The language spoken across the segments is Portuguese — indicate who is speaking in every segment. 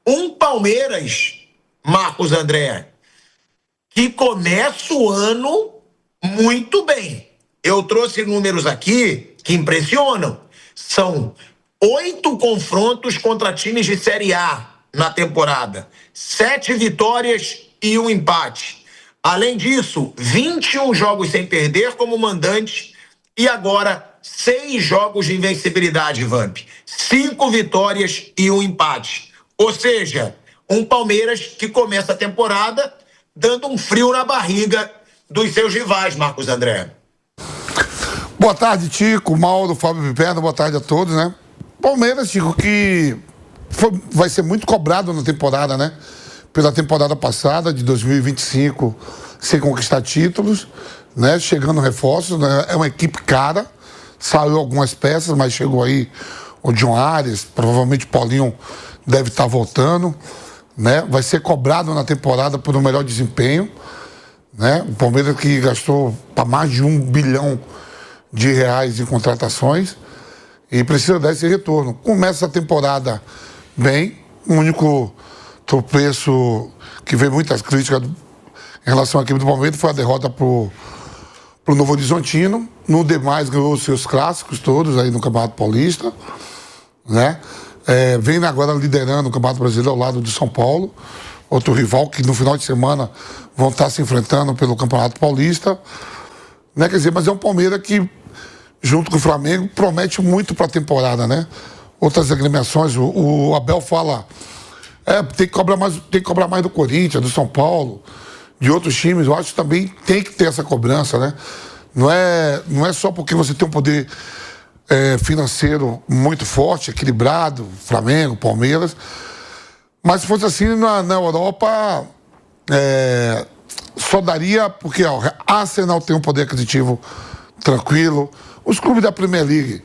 Speaker 1: Um Palmeiras, Marcos André, que começa o ano muito bem. Eu trouxe números aqui que impressionam. São 8 confrontos contra times de Série A na temporada. 7 vitórias e 1 empate. Além disso, 21 jogos sem perder como mandante e agora 6 jogos de invencibilidade, Vamp. 5 vitórias e 1 empate. Ou seja, um Palmeiras que começa a temporada dando um frio na barriga dos seus rivais, Marcos André.
Speaker 2: Boa tarde, Tico, Mauro, Fábio Piperno, boa tarde a todos, né? Palmeiras, Tico, que vai ser muito cobrado na temporada, né? Pela temporada passada, de 2025, sem conquistar títulos, né? Chegando reforços, né? É uma equipe cara, saiu algumas peças, mas chegou aí o John Arias, provavelmente o Paulinho deve estar voltando, né? Vai ser cobrado na temporada por um melhor desempenho, né? O Palmeiras que gastou para mais de R$1 bilhão em contratações e precisa dar esse retorno. Começa a temporada bem, o único tropeço que veio muitas críticas em relação à equipe do Palmeiras foi a derrota pro Novo Horizontino. No demais ganhou os seus clássicos todos aí no Campeonato Paulista, né? Vem agora liderando o Campeonato Brasileiro ao lado de São Paulo, outro rival que no final de semana vão estar se enfrentando pelo Campeonato Paulista, né? Quer dizer, mas é um Palmeiras que, junto com o Flamengo, promete muito para a temporada, né? Outras agremiações, o Abel fala, tem que cobrar mais do Corinthians, do São Paulo, de outros times. Eu acho que também tem que ter essa cobrança, né? Não é só porque você tem um poder financeiro muito forte, equilibrado, Flamengo, Palmeiras, mas se fosse assim na Europa, só daria porque Arsenal tem um poder aquisitivo tranquilo, os clubes da Premier League,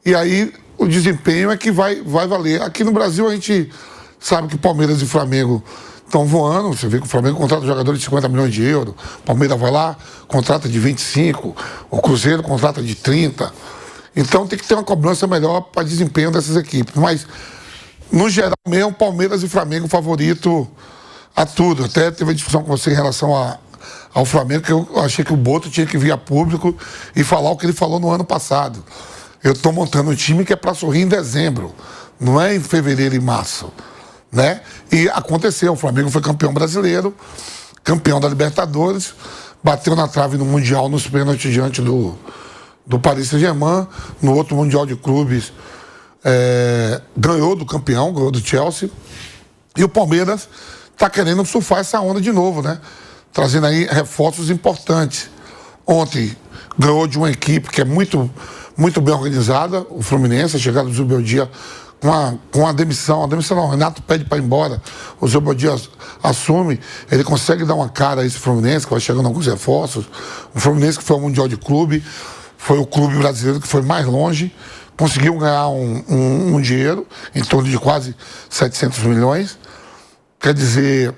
Speaker 2: e aí o desempenho é que vai valer. Aqui no Brasil a gente sabe que Palmeiras e Flamengo estão voando. Você vê que o Flamengo contrata jogadores de 50 milhões de euros, o Palmeiras vai lá, contrata de 25, o Cruzeiro contrata de 30. Então tem que ter uma cobrança melhor para desempenho dessas equipes. Mas, no geral mesmo, Palmeiras e Flamengo favorito a tudo. Até teve uma discussão com você em relação ao Flamengo, que eu achei que o Boto tinha que vir a público e falar o que ele falou no ano passado. Eu estou montando um time que é para sorrir em dezembro, não é em fevereiro e março, né? E aconteceu, o Flamengo foi campeão brasileiro, campeão da Libertadores, bateu na trave no Mundial nos pênaltis diante do Paris Saint-Germain, no outro Mundial de Clubes ganhou do campeão, ganhou do Chelsea, e o Palmeiras está querendo surfar essa onda de novo, né? Trazendo aí reforços importantes. Ontem ganhou de uma equipe que é muito bem organizada, o Fluminense, a chegada do Zubeldia com a demissão não, o Renato pede para ir embora, o Zubeldia assume, ele consegue dar uma cara a esse Fluminense, que vai chegando alguns reforços, o Fluminense que foi ao Mundial de Clube, foi o clube brasileiro que foi mais longe, conseguiu ganhar um dinheiro, em torno de quase 700 milhões, quer dizer,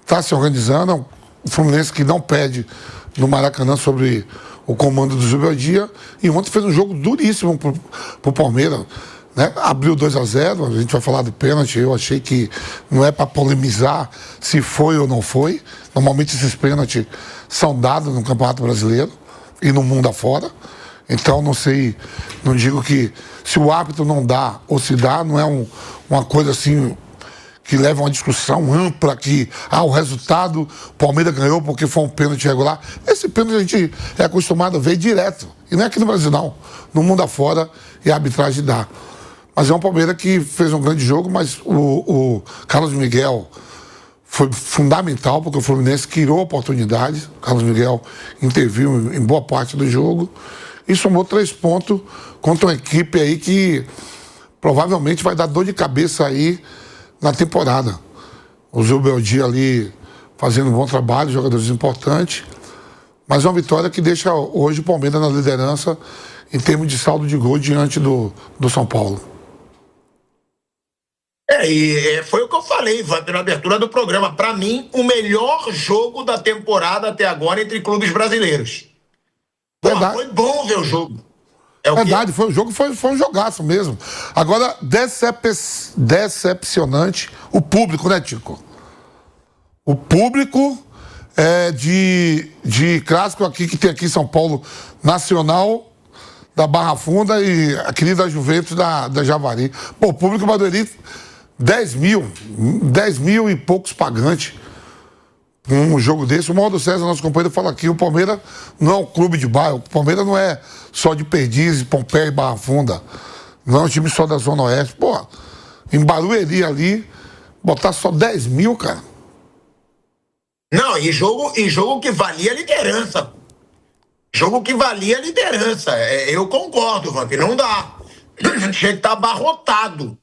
Speaker 2: está se organizando, o Fluminense que não pede no Maracanã sobre o comando do Zubeldia, e ontem fez um jogo duríssimo pro Palmeiras, né? Abriu 2-0, a gente vai falar do pênalti, eu achei que não é para polemizar se foi ou não foi, normalmente esses pênaltis são dados no Campeonato Brasileiro e no mundo afora, então não sei, não digo que se o árbitro não dá ou se dá, não é uma coisa assim que leva a uma discussão ampla que o resultado, o Palmeiras ganhou porque foi um pênalti regular. Esse pênalti a gente é acostumado a ver direto. E não é aqui no Brasil, não. No mundo afora, e a arbitragem dá. Mas é um Palmeiras que fez um grande jogo, mas o Carlos Miguel foi fundamental, porque o Fluminense criou oportunidades. O Carlos Miguel interviu em boa parte do jogo e somou 3 pontos contra uma equipe aí que provavelmente vai dar dor de cabeça aí na temporada. O Zubeldia ali fazendo um bom trabalho, jogadores importantes, mas é uma vitória que deixa hoje o Palmeiras na liderança em termos de saldo de gol diante do São Paulo.
Speaker 1: Foi o que eu falei, na abertura do programa. Para mim, o melhor jogo da temporada até agora entre clubes brasileiros. Foi bom ver o jogo. É o quê?
Speaker 2: Verdade, foi um jogaço mesmo. Agora, decepcionante o público, né, Tico? O público de clássico aqui que tem aqui em São Paulo, Nacional da Barra Funda e a querida Juventus da Javari. Pô, o público Barueri, 10 mil e poucos pagantes. Um jogo desse, o Mauro César, nosso companheiro, fala aqui, o Palmeiras não é um clube de bairro, o Palmeiras não é só de Perdizes, Pompeia e Barra Funda, não é um time só da Zona Oeste. Pô, em Barueri ali, botar só 10 mil, cara.
Speaker 1: Não, e jogo que valia a liderança. Jogo que valia a liderança. Eu concordo, Vamp, não dá. Tinha que estar abarrotado.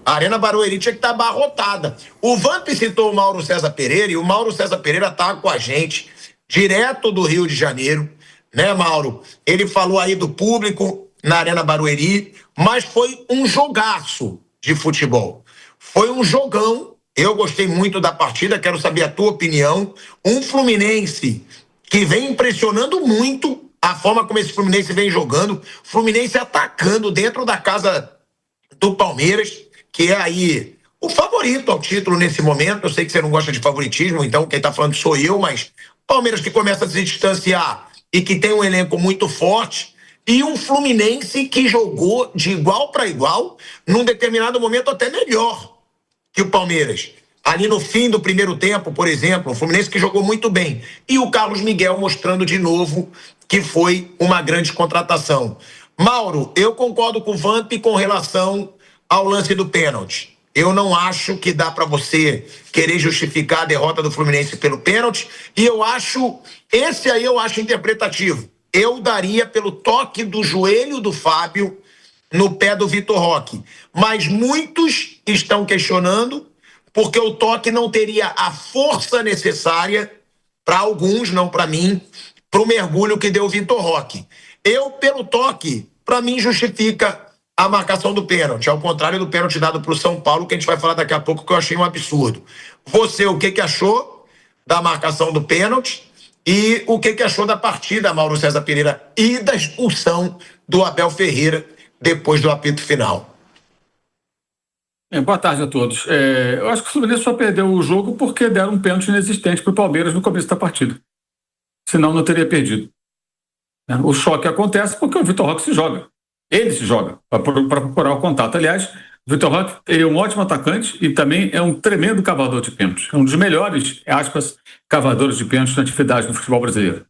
Speaker 1: A Arena Barueri tinha que estar abarrotada. O Vamp citou o Mauro César Pereira, e o Mauro César Pereira está com a gente, direto do Rio de Janeiro, né, Mauro? Ele falou aí do público na Arena Barueri, mas foi um jogaço de futebol. Foi um jogão. Eu gostei muito da partida, quero saber a tua opinião. Um Fluminense que vem impressionando muito a forma como esse Fluminense vem jogando. Fluminense atacando dentro da casa do Palmeiras, que é aí o favorito ao título nesse momento. Eu sei que você não gosta de favoritismo, então quem tá falando sou eu, mas Palmeiras que começa a se distanciar e que tem um elenco muito forte, e um Fluminense que jogou de igual para igual, num determinado momento até melhor que o Palmeiras. Ali no fim do primeiro tempo, por exemplo, o Fluminense que jogou muito bem. E o Carlos Miguel mostrando de novo que foi uma grande contratação. Mauro, eu concordo com o Vamp com relação ao lance do pênalti. Eu não acho que dá para você querer justificar a derrota do Fluminense pelo pênalti, e esse aí eu acho interpretativo. Eu daria pelo toque do joelho do Fábio no pé do Vitor Roque. Mas muitos estão questionando porque o toque não teria a força necessária, para alguns, não para mim, para o mergulho que deu o Vitor Roque. Eu, pelo toque, para mim justifica a marcação do pênalti, ao contrário do pênalti dado para o São Paulo, que a gente vai falar daqui a pouco, que eu achei um absurdo. Você, o que achou da marcação do pênalti e o que achou da partida, Mauro César Pereira, e da expulsão do Abel Ferreira depois do apito final?
Speaker 3: Boa tarde a todos. Eu acho que o Fluminense só perdeu o jogo porque deram um pênalti inexistente para o Palmeiras no começo da partida. Senão não teria perdido. O choque acontece porque o Vitor Roque se joga. Ele se joga para procurar o contato. Aliás, o Vitor Roque é um ótimo atacante e também é um tremendo cavador de pênaltis. É um dos melhores, aspas, cavadores de pênaltis na atividade no futebol brasileiro.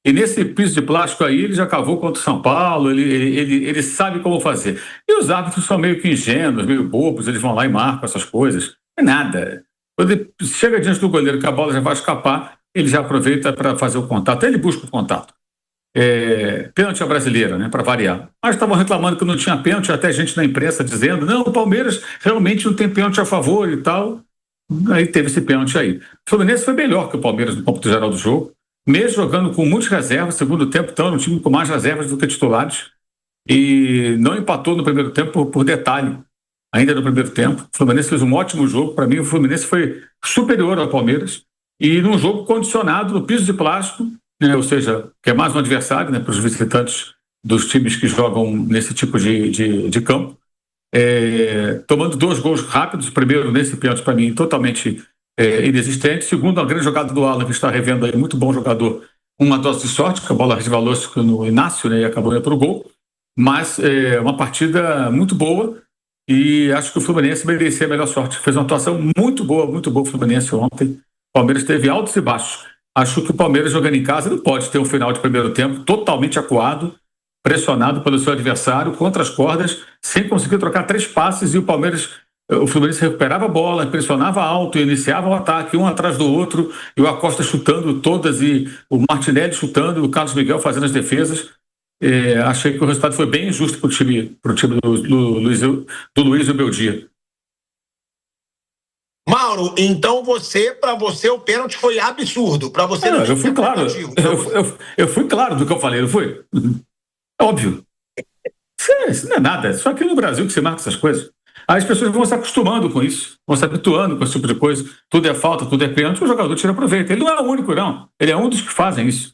Speaker 3: E nesse piso de plástico aí, ele já cavou contra o São Paulo, ele sabe como fazer. E os árbitros são meio que ingênuos, meio bobos, eles vão lá e marcam essas coisas. Não é nada. Quando ele chega diante do goleiro que a bola já vai escapar, ele já aproveita para fazer o contato. Ele busca o contato. Pênalti à brasileira, né, para variar. Mas estavam reclamando que não tinha pênalti, até gente na imprensa dizendo, não, o Palmeiras realmente não tem pênalti a favor e tal. Aí teve esse pênalti aí. O Fluminense foi melhor que o Palmeiras no cômputo geral do jogo, mesmo jogando com muitas reservas, segundo tempo, então era um time com mais reservas do que titulares, e não empatou no primeiro tempo por detalhe, ainda no primeiro tempo. O Fluminense fez um ótimo jogo, para mim o Fluminense foi superior ao Palmeiras, e num jogo condicionado no piso de plástico, ou seja, que é mais um adversário, né, para os visitantes dos times que jogam nesse tipo de campo, tomando 2 gols rápidos, primeiro nesse pênalti para mim totalmente inexistente, segundo uma grande jogada do Alan, que está revendo aí, muito bom jogador, uma dose de sorte, que a bola resvalou-se no Inácio, né, e acabou indo para o gol, mas uma partida muito boa, e acho que o Fluminense merecia a melhor sorte, fez uma atuação muito boa o Fluminense ontem. O Palmeiras teve altos e baixos. Acho que o Palmeiras jogando em casa não pode ter um final de primeiro tempo totalmente acuado, pressionado pelo seu adversário, contra as cordas, sem conseguir trocar 3 passes, e o Fluminense recuperava a bola, pressionava alto, iniciava o ataque, um atrás do outro, e o Acosta chutando todas, e o Martinelli chutando, e o Carlos Miguel fazendo as defesas. Achei que o resultado foi bem injusto para o time do Luiz e o Beldia.
Speaker 1: Mauro, então para você o pênalti foi absurdo. Para você não,
Speaker 3: eu fui claro. Eu fui claro do que eu falei, não foi? Óbvio. Isso não é nada. Só aqui no Brasil que você marca essas coisas. Aí as pessoas vão se acostumando com isso, vão se habituando com esse tipo de coisa. Tudo é falta, tudo é pênalti, o jogador tira proveito. Ele não é o único, não. Ele é um dos que fazem isso.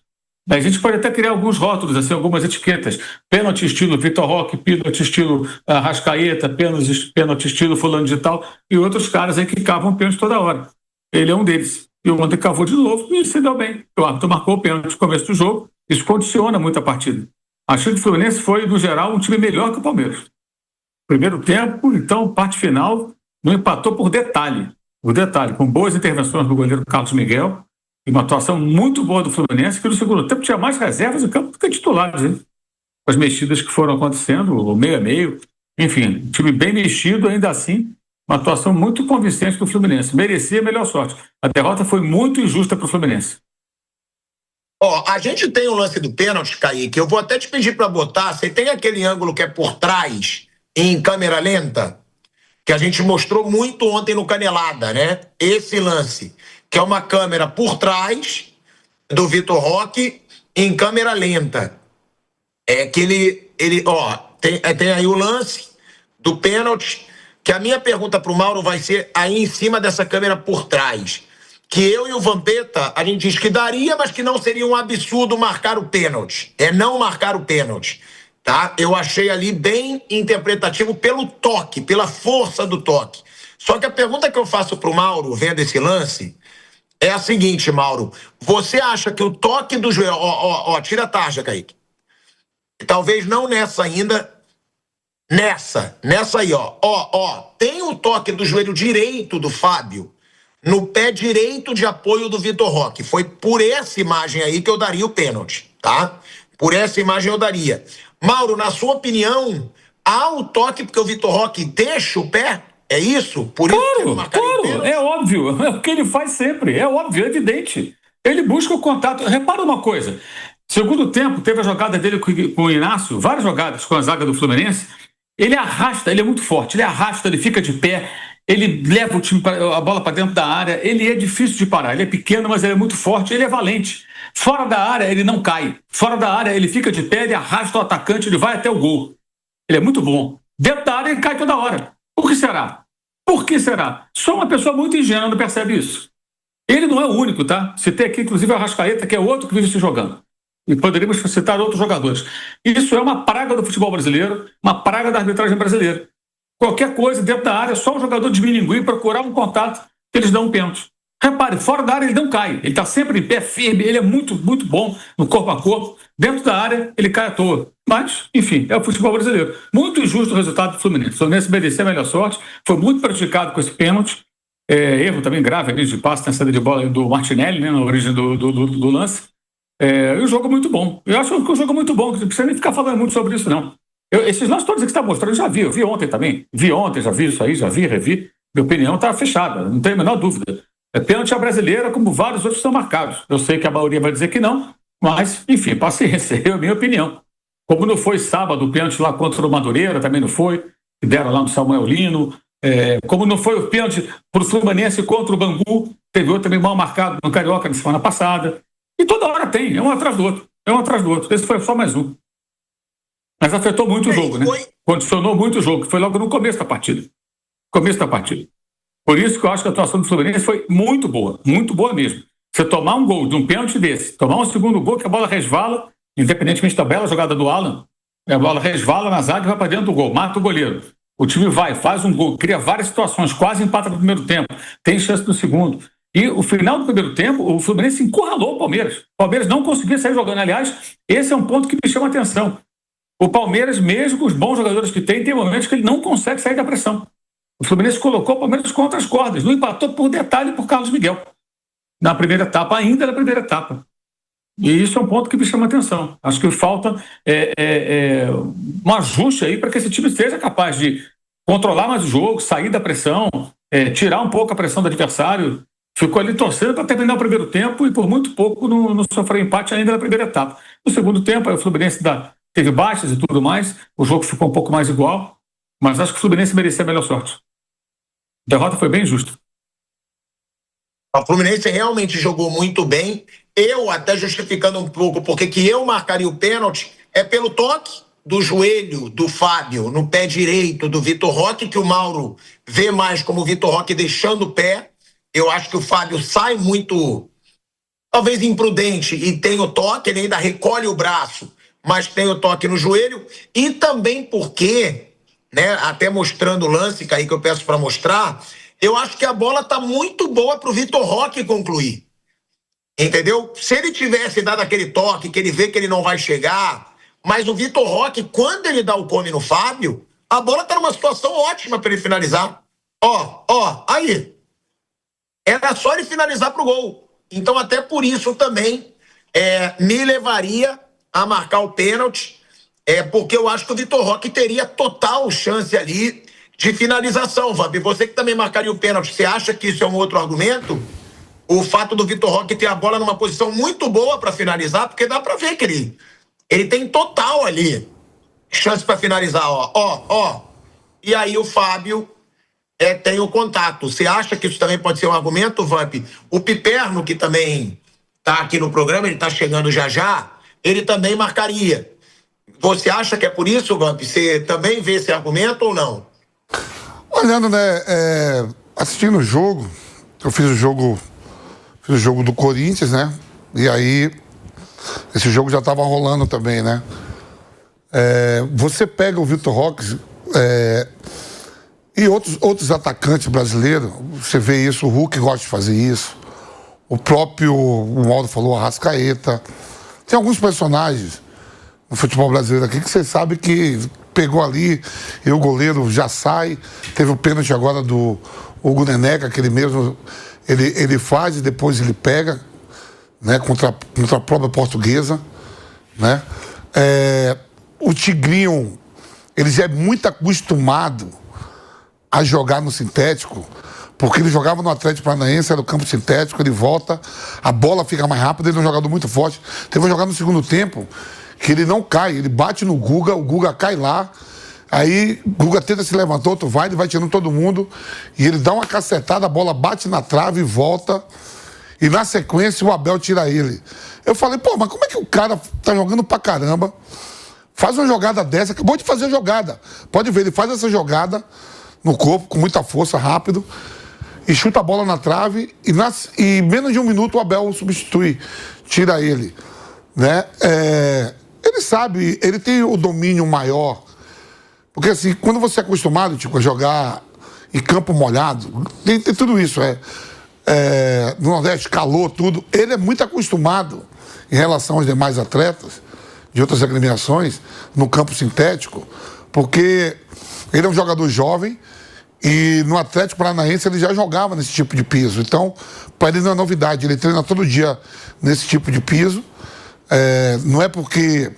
Speaker 3: A gente pode até criar alguns rótulos, assim, algumas etiquetas. Pênalti estilo Vitor Roque, pênalti estilo Arrascaeta, pênalti estilo fulano de tal, e outros caras aí que cavam pênalti toda hora. Ele é um deles. E ontem cavou de novo e se deu bem. O árbitro marcou o pênalti no começo do jogo. Isso condiciona muito a partida. Achei que o Fluminense foi, no geral, um time melhor que o Palmeiras. Primeiro tempo, então, parte final, não empatou por detalhe. Por detalhe, com boas intervenções do goleiro Carlos Miguel, e uma atuação muito boa do Fluminense, que no segundo tempo tinha mais reservas em campo do que titulares, hein? Com as mexidas que foram acontecendo, o meio a meio. Enfim, time bem mexido, ainda assim, uma atuação muito convincente do Fluminense. Merecia a melhor sorte. A derrota foi muito injusta para o Fluminense.
Speaker 1: A gente tem o lance do pênalti, Kaique. Eu vou até te pedir para botar. Você tem aquele ângulo que é por trás, em câmera lenta, que a gente mostrou muito ontem no Canelada, né? Esse lance, que é uma câmera por trás do Vitor Roque em câmera lenta. É que ele tem aí o lance do pênalti, que a minha pergunta para o Mauro vai ser aí em cima dessa câmera por trás. Que eu e o Vampeta, a gente diz que daria, mas que não seria um absurdo marcar o pênalti. É não marcar o pênalti. Tá? Eu achei ali bem interpretativo pelo toque, pela força do toque. Só que a pergunta que eu faço para o Mauro, vendo esse lance, é a seguinte, Mauro. Você acha que o toque do joelho... tira a tarja, Kaique. Talvez não nessa ainda. Nessa aí, tem o toque do joelho direito do Fábio no pé direito de apoio do Vitor Roque. Foi por essa imagem aí que eu daria o pênalti, tá? Por essa imagem eu daria. Mauro, na sua opinião, há o toque porque o Vitor Roque deixa o pé? É isso? Por isso que ele marcaria o pênalti?
Speaker 3: É óbvio. É o que ele faz sempre. É óbvio, é evidente. Ele busca o contato. Repara uma coisa. Segundo tempo, teve a jogada dele com o Inácio, várias jogadas com a zaga do Fluminense. Ele arrasta, ele é muito forte. Ele arrasta, ele fica de pé. Ele leva o time, a bola para dentro da área. Ele é difícil de parar. Ele é pequeno, mas ele é muito forte. Ele é valente. Fora da área, ele não cai. Fora da área, ele fica de pé, ele arrasta o atacante, ele vai até o gol. Ele é muito bom. Dentro da área, ele cai toda hora. Por que será? Por que será? Só uma pessoa muito ingênua não percebe isso. Ele não é o único, tá? Citei aqui, inclusive, o Arrascaeta, que é outro que vive se jogando. E poderíamos citar outros jogadores. Isso é uma praga do futebol brasileiro, uma praga da arbitragem brasileira. Qualquer coisa dentro da área, só o jogador desmilinguir, procurar um contato, que eles dão um pênalti. Repare, fora da área ele não cai. Ele está sempre em pé firme, ele é muito, muito bom no corpo a corpo. Dentro da área, ele cai à toa. Mas, enfim, é o futebol brasileiro. Muito injusto o resultado do Fluminense. O Fluminense merecia a melhor sorte, foi muito prejudicado com esse pênalti. Erro também grave, ali de passe na saída de bola do Martinelli, né, na origem do lance. E o jogo é muito bom. Eu acho que o jogo é muito bom, não precisa nem ficar falando muito sobre isso, não. Esses lances todos que você está mostrando, eu vi ontem também. Já vi isso aí, revi. Minha opinião está fechada, não tenho a menor dúvida. É pênalti à brasileira, como vários outros são marcados. Eu sei que a maioria vai dizer que não, mas, enfim, paciência, é a minha opinião. Como não foi sábado o pênalti lá contra o Madureira, também não foi, que deram lá no Samuel Lino. Como não foi o pênalti para o Fluminense contra o Bangu, teve outro também mal marcado no Carioca na semana passada. E toda hora tem, é um atrás do outro. Esse foi só mais um. Mas afetou muito o jogo, né? Condicionou muito o jogo, que foi logo no começo da partida. Por isso que eu acho que a atuação do Fluminense foi muito boa mesmo. Você tomar um gol de um pênalti desse, tomar um segundo gol que a bola resvala, independentemente da bela jogada do Alan, a bola resvala na zaga e vai para dentro do gol, mata o goleiro. O time vai, faz um gol, cria várias situações, quase empata no primeiro tempo, tem chance no segundo. E o final do primeiro tempo, o Fluminense encurralou o Palmeiras. O Palmeiras não conseguia sair jogando. Aliás, esse é um ponto que me chama a atenção. O Palmeiras, mesmo com os bons jogadores que tem momentos que ele não consegue sair da pressão. O Fluminense colocou o Palmeiras contra as cordas, não empatou por detalhe por Carlos Miguel. Ainda na primeira etapa. E isso é um ponto que me chama a atenção. Acho que falta um ajuste aí para que esse time seja capaz de controlar mais o jogo, sair da pressão, tirar um pouco a pressão do adversário. Ficou ali torcendo para terminar o primeiro tempo e por muito pouco não sofreu empate ainda na primeira etapa. No segundo tempo, aí o Fluminense teve baixas e tudo mais, o jogo ficou um pouco mais igual, mas acho que o Fluminense merecia a melhor sorte. A derrota foi bem justa.
Speaker 1: O Fluminense realmente jogou muito bem. Eu, até justificando um pouco porque que eu marcaria o pênalti, é pelo toque do joelho do Fábio no pé direito do Vitor Roque, que o Mauro vê mais como o Vitor Roque deixando o pé. Eu acho que o Fábio sai muito talvez imprudente e tem o toque, ele ainda recolhe o braço, mas tem o toque no joelho, e também porque, né, até mostrando o lance, Kaique, que eu peço para mostrar, eu acho que a bola tá muito boa pro Vitor Roque concluir. Entendeu? Se ele tivesse dado aquele toque, que ele vê que ele não vai chegar, mas o Vitor Roque, quando ele dá o come no Fábio, a bola tá numa situação ótima para ele finalizar. Ó, aí. Era só ele finalizar pro gol. Então, até por isso também me levaria a marcar o pênalti, porque eu acho que o Vitor Roque teria total chance ali de finalização, Vabi. Você que também marcaria o pênalti, você acha que isso é um outro argumento? O fato do Vitor Roque ter a bola numa posição muito boa para finalizar, porque dá para ver que ele tem total ali chance para finalizar, ó. E aí o Fábio tem o contato. Você acha que isso também pode ser um argumento, Vamp? O Piperno, que também tá aqui no programa, ele tá chegando já, ele também marcaria. Você acha que é por isso, Vamp? Você também vê esse argumento ou não?
Speaker 2: Olhando, né, assistindo o jogo, eu fiz o jogo do Corinthians, né? E aí, esse jogo já estava rolando também, né? Você pega o Vitor Roque e outros atacantes brasileiros, você vê isso, o Hulk gosta de fazer isso, o próprio, o Waldo falou, a Arrascaeta. Tem alguns personagens no futebol brasileiro aqui que você sabe que pegou ali e o goleiro já sai. Teve o pênalti agora do Hugo Neneca, que ele mesmo ele faz e depois ele pega, né, contra a própria Portuguesa, né? O Tigrinho, ele já é muito acostumado a jogar no sintético, porque ele jogava no Atlético Paranaense, era o campo sintético, ele volta, a bola fica mais rápida, ele é um jogador muito forte. Teve um jogador no segundo tempo que ele não cai, ele bate no Guga, o Guga cai lá, aí o Guga tenta se levantar, outro vai, ele vai tirando todo mundo, e ele dá uma cacetada, a bola bate na trave e volta, e na sequência o Abel tira ele. Eu falei, pô, mas como é que o cara tá jogando pra caramba, faz uma jogada dessa, acabou de fazer a jogada, pode ver, ele faz essa jogada no corpo, com muita força, rápido, e chuta a bola na trave, e menos de um minuto o Abel substitui, tira ele, né? Ele sabe, ele tem o domínio maior, porque assim, quando você é acostumado, tipo, a jogar em campo molhado, tem tudo isso, no Nordeste, calor, tudo, ele é muito acostumado em relação aos demais atletas de outras agremiações, no campo sintético, porque ele é um jogador jovem e no Atlético Paranaense ele já jogava nesse tipo de piso. Então, para ele não é novidade, ele treina todo dia nesse tipo de piso. Não é porque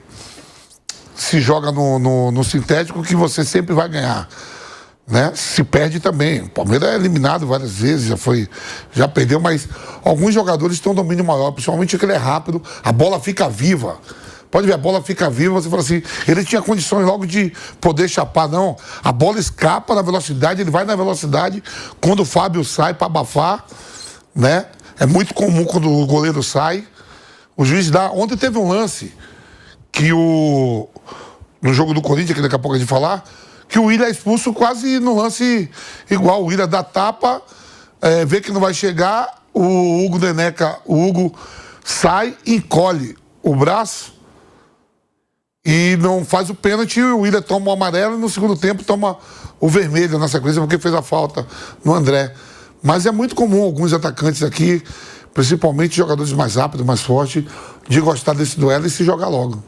Speaker 2: se joga no sintético que você sempre vai ganhar, né? Se perde também. O Palmeiras é eliminado várias vezes, já perdeu, mas alguns jogadores têm um domínio maior, principalmente que ele é rápido, a bola fica viva. Pode ver, a bola fica viva, você fala assim, ele tinha condições logo de poder chapar, não. A bola escapa na velocidade, ele vai na velocidade, quando o Fábio sai para abafar, né? É muito comum quando o goleiro sai, o juiz dá. Ontem teve um lance que no jogo do Corinthians, que daqui a pouco a gente falar, que o Willian é expulso quase no lance igual. O Willian dá tapa, vê que não vai chegar, o Hugo Neneca, o Hugo sai, encolhe o braço e não faz o pênalti, e o Willian toma o amarelo e no segundo tempo toma o vermelho na sequência, porque fez a falta no André. Mas é muito comum alguns atacantes aqui, principalmente jogadores mais rápidos, mais fortes, de gostar desse duelo e se jogar logo.